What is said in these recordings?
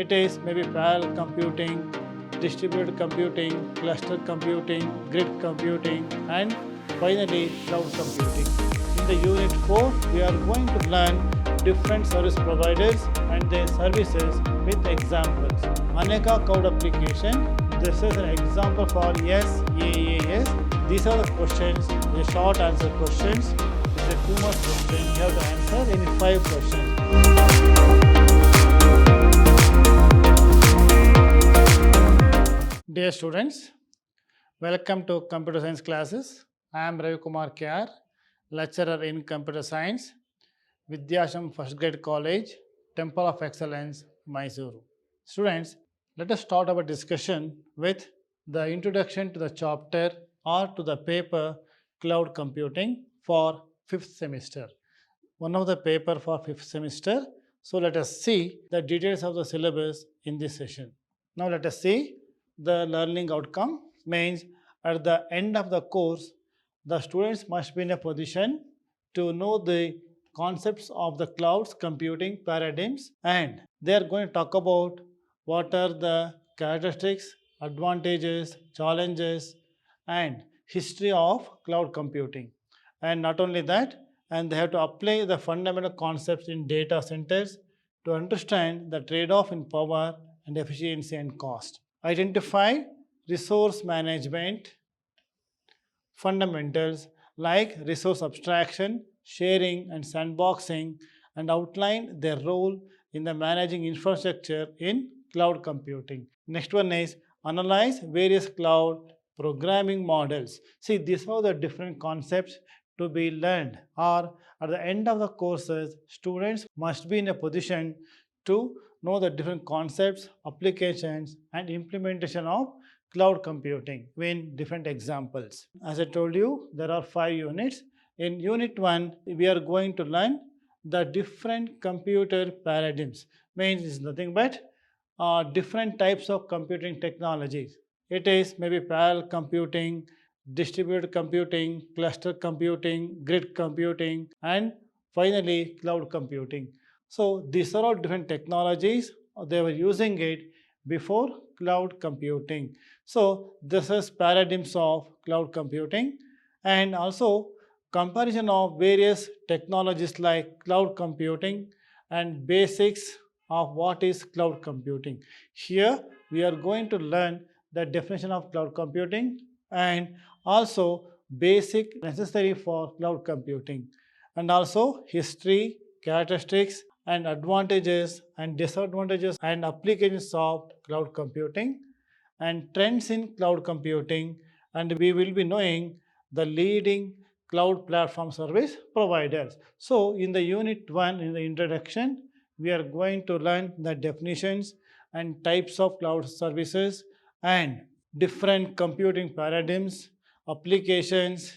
It is maybe parallel computing, distributed computing, cluster computing, grid computing, and finally cloud computing. In the unit 4, we are going to learn different service providers and their services with examples. Aneka cloud application. This is an example for SaaS. These are the questions, the short answer questions. If there are too much questions, you have to answer in 5 questions. Dear students, welcome to Computer Science classes. I am Ravi Kumar Kyar, lecturer in Computer Science, Vidhyaashram First Grade College, Temple of Excellence, MYSURU. Students, let us start our discussion with the introduction to the chapter or to the paper Cloud Computing for 5th semester. One of the paper for 5th semester. So let us see the details of the syllabus in this session. Now let us see the learning outcome. Means at the end of the course, the students must be in a position to know the concepts of the cloud's computing paradigms, and they are going to talk about what are the characteristics, advantages, challenges, and history of cloud computing. And not only that, and they have to apply the fundamental concepts in data centers to understand the trade-off in power and efficiency and cost. Identify resource management fundamentals like resource abstraction, sharing, and sandboxing, and outline their role in the managing infrastructure in cloud computing. Next one is analyze various cloud programming models. See, these are the different concepts to be learned, or at the end of the courses, students must be in a position to know the different concepts, applications, and implementation of cloud computing in different examples. As I told you, there are 5 units. In unit 1, we are going to learn the different computer paradigms. Means is nothing but different types of computing technologies. It is maybe parallel computing, distributed computing, cluster computing, grid computing, and finally cloud computing. So these are all different technologies. They were using it before cloud computing. So this is paradigms of cloud computing, and also comparison of various technologies like cloud computing and basics of what is cloud computing. Here we are going to learn the definition of cloud computing and also basic necessary for cloud computing, and also history, characteristics, and advantages and disadvantages and applications of cloud computing, and trends in cloud computing, and we will be knowing the leading cloud platform service providers. So in the unit 1, in the introduction, we are going to learn the definitions and types of cloud services and different computing paradigms, applications,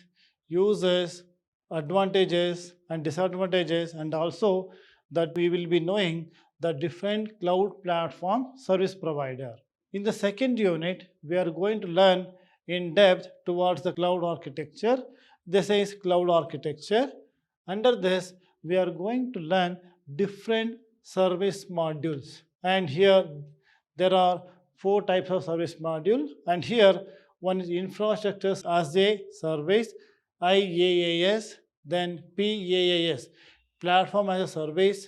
uses, advantages and disadvantages, and also that we will be knowing the different cloud platform service provider. In the second unit, we are going to learn in depth towards the cloud architecture. This is cloud architecture. Under this, we are going to learn different service modules. And here there are 4 types of service module. And here one is infrastructure as a service, IaaS, then PaaS, platform as a service,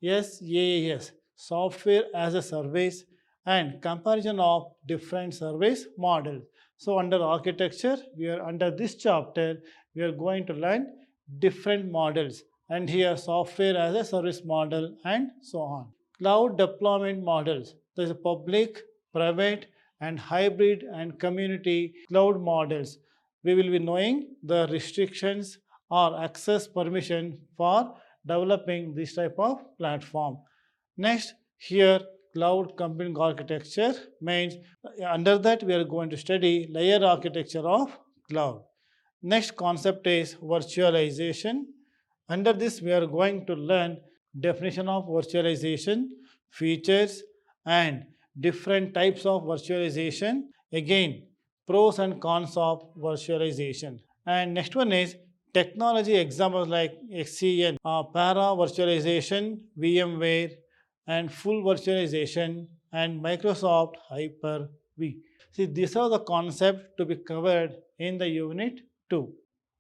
SaaS, software as a service, and comparison of different service models. So under architecture, under this chapter, we are going to learn different models, and here software as a service model and so on. Cloud deployment models. There is public, private, and hybrid and community cloud models. We will be knowing the restrictions or access permission for developing this type of platform. Next, here cloud computing architecture means under that we are going to study layer architecture of cloud. Next concept is virtualization. Under this we are going to learn definition of virtualization, features, and different types of virtualization. Again, pros and cons of virtualization. And next one is technology examples like XCN, para virtualization, VMware, and full virtualization and Microsoft Hyper-V. See, these are the concepts to be covered in the Unit 2.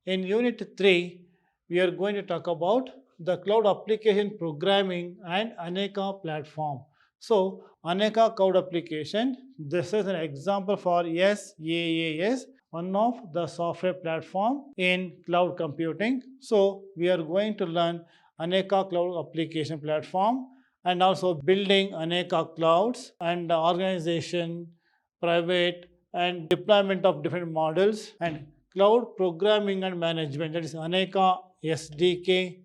In Unit 3, we are going to talk about the cloud application programming and Aneka platform. So, Aneka cloud application, this is an example for SaaS, one of the software platform in cloud computing. So, we are going to learn Aneka cloud application platform and also building Aneka clouds and the organization, private and deployment of different models and cloud programming and management, that is Aneka SDK,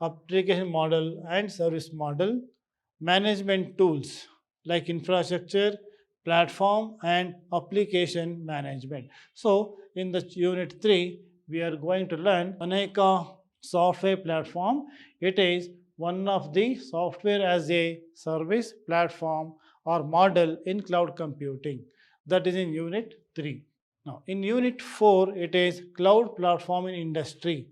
application model and service model, management tools like infrastructure, platform and application management. So in the Unit 3, we are going to learn Aneka software platform. It is one of the software as a service platform or model in cloud computing. That is in Unit 3. Now, in Unit 4, it is cloud platform in industry.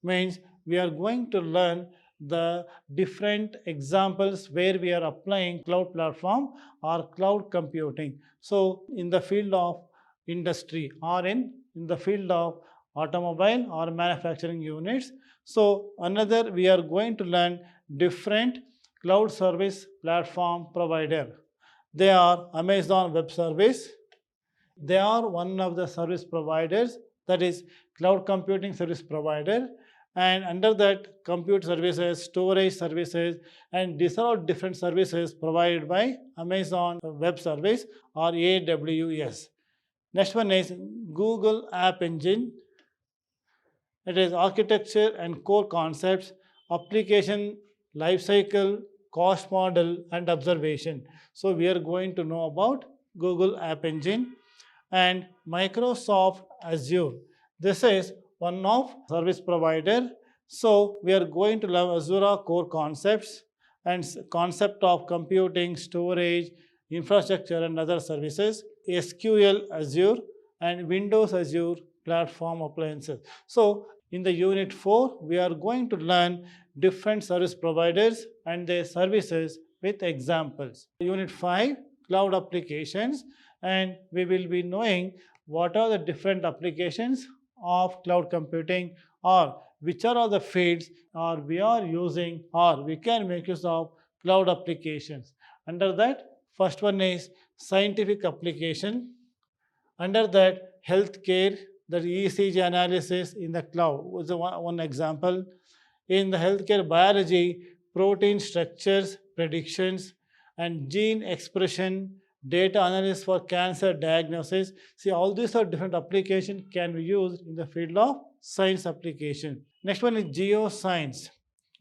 Means we are going to learn the different examples where we are applying cloud platform or cloud computing. So, in the field of industry or in the field of automobile or manufacturing units. So, another we are going to learn different cloud service platform provider. They are Amazon Web Service. They are one of the service providers, that is cloud computing service provider, and under that compute services, storage services, and these are all different services provided by Amazon Web Service or AWS. Next one is Google App Engine. It is architecture and core concepts, application lifecycle, cost model, and observation. So we are going to know about Google App Engine and Microsoft Azure. This is one of service provider. So we are going to learn Azure core concepts and concept of computing, storage, infrastructure and other services, SQL Azure and Windows Azure platform appliances. So in the Unit 4, we are going to learn different service providers and their services with examples. Unit 5, cloud applications, and we will be knowing what are the different applications of cloud computing or which are all the fields or we are using or we can make use of cloud applications. Under that, first one is scientific application. Under that, healthcare, the ECG analysis in the cloud was one example. In the healthcare biology, protein structures, predictions, and gene expression, data analysis for cancer diagnosis. See, all these are different applications can be used in the field of science application. Next one is geoscience.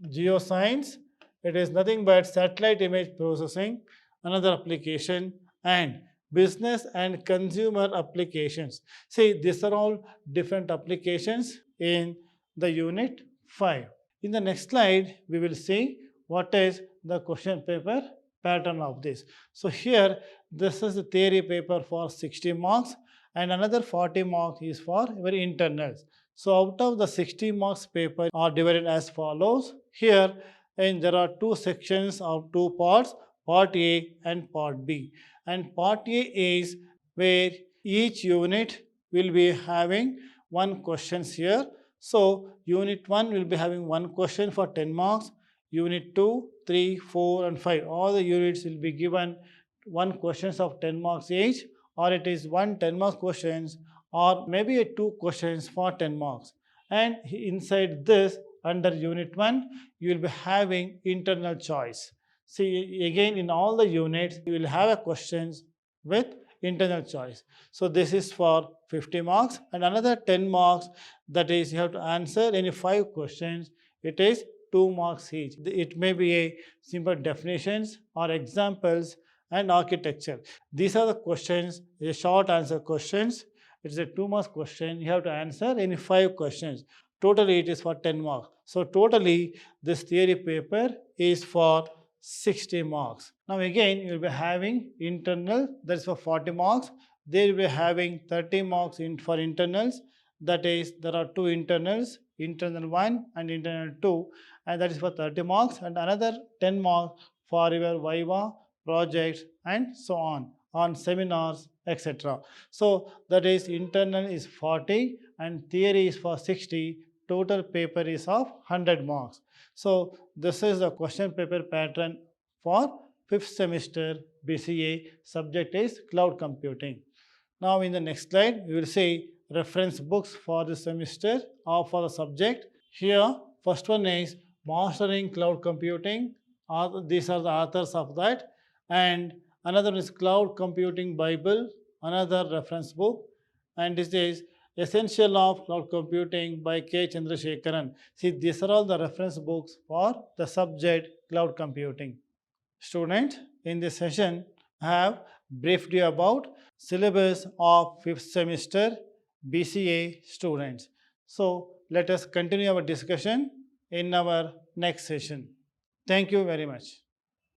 Geoscience, it is nothing but satellite image processing, another application, and business and consumer applications. See, these are all different applications in the Unit 5. In the next slide, we will see what is the question paper pattern of this. So here, this is the theory paper for 60 marks and another 40 marks is for your internals. So out of the 60 marks paper are divided as follows. Here, and there are two sections of two parts, part A and part B. And part A is where each unit will be having one questions here. So Unit 1 will be having one question for 10 marks. Unit 2, 3, 4 and 5. All the units will be given one questions of 10 marks each, or it is one 10 marks questions or maybe a two questions for 10 marks. And inside this, under Unit 1, you will be having internal choice. See, again in all the units, you will have a questions with internal choice. So this is for 50 marks and another 10 marks, that is you have to answer any 5 questions. It is 2 marks each. It may be a simple definitions or examples and architecture. These are the questions, a short answer questions. It's a 2 marks question. You have to answer any 5 questions. Totally it is for 10 marks. So totally this theory paper is for 60 marks. Now again you will be having internal, that is for 40 marks. They will be having 30 marks for internals. That is, there are 2 internals, internal 1 and internal 2, and that is for 30 marks, and another 10 marks for your Viva projects and so on seminars, etc. So that is internal is 40 and theory is for 60. Total paper is of 100 marks. So this is the question paper pattern for 5th semester BCA. Subject is cloud computing. Now in the next slide, we will see reference books for the semester or for the subject. Here, first one is Mastering Cloud Computing. These are the authors of that. And another is Cloud Computing Bible, another reference book. And this is Essential of Cloud Computing by K. Chandrasekharan. See, these are all the reference books for the subject cloud computing. Students, in this session, I have briefed you about syllabus of 5th semester BCA students. So, let us continue our discussion in our next session. Thank you very much.